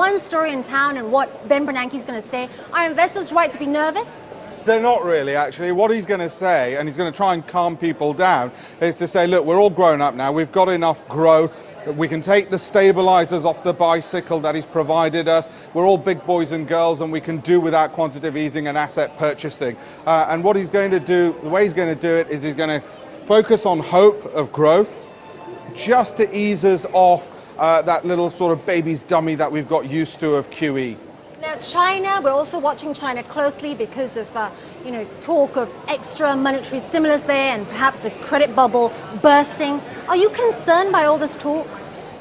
one story in town and what Ben Bernanke is going to say. Are investors right to be nervous? They're not really, actually. What he's going to say, and he's going to try and calm people down, is to say, look, we're all grown up now. We've got enough growth. We can take the stabilizers off the bicycle that he's provided us. We're all big boys and girls, and we can do without quantitative easing and asset purchasing. And what he's going to do, the way he's going to do it, is he's going to focus on hope of growth, just to ease us off that little sort of baby's dummy that we've got used to of QE. Now, China, we're also watching China closely because of, talk of extra monetary stimulus there and perhaps the credit bubble bursting. Are you concerned by all this talk?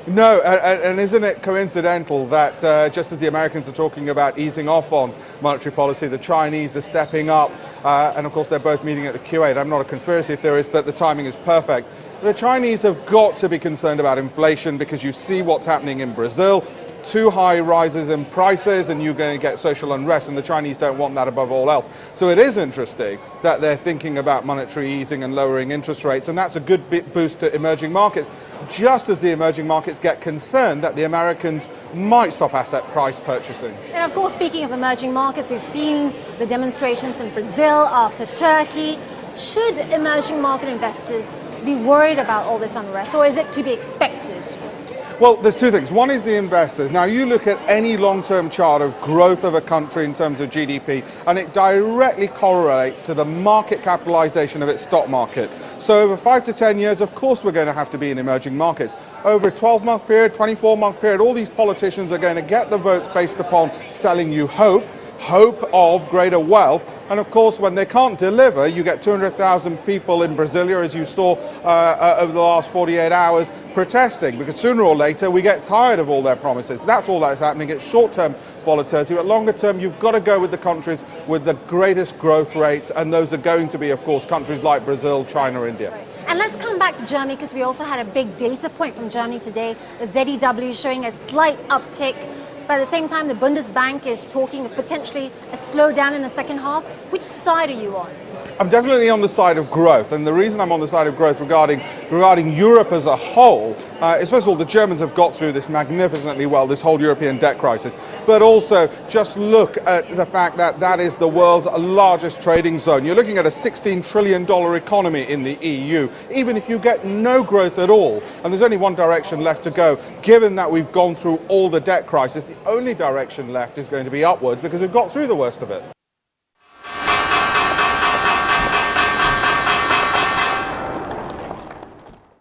No, and isn't it coincidental that just as the Americans are talking about easing off on monetary policy, the Chinese are stepping up, and of course they're both meeting at the Q8. I'm not a conspiracy theorist, but the timing is perfect. The Chinese have got to be concerned about inflation because you see what's happening in Brazil. Too high rises in prices and you're going to get social unrest, and the Chinese don't want that above all else. So it is interesting that they're thinking about monetary easing and lowering interest rates, and that's a good boost to emerging markets, just as the emerging markets get concerned that the Americans might stop asset price purchasing. And of course, speaking of emerging markets, we've seen the demonstrations in Brazil after Turkey. Should emerging market investors be worried about all this unrest, or is it to be expected? Well, there's two things. One is the investors. Now, you look at any long-term chart of growth of a country in terms of GDP, and it directly correlates to the market capitalization of its stock market. So over 5 to 10 years, of course, we're going to have to be in emerging markets. Over a 12-month period, 24-month period, all these politicians are going to get the votes based upon selling you hope of greater wealth. And of course, when they can't deliver, you get 200,000 people in Brasilia, as you saw over the last 48 hours, protesting, because sooner or later we get tired of all their promises. That's all that's happening. It's short-term volatility, but longer term, you've got to go with the countries with the greatest growth rates, and those are going to be, of course, countries like Brazil, China, India. Right. And let's come back to Germany, because we also had a big data point from Germany today. The ZEW showing a slight uptick. But at the same time, the Bundesbank is talking of potentially a slowdown in the second half. Which side are you on? I'm definitely on the side of growth, and the reason I'm on the side of growth regarding Europe as a whole is, first of all, the Germans have got through this magnificently well, this whole European debt crisis, but also just look at the fact that that is the world's largest trading zone. You're looking at a $16 trillion economy in the EU, even if you get no growth at all, and there's only one direction left to go, given that we've gone through all the debt crisis. The only direction left is going to be upwards, because we've got through the worst of it.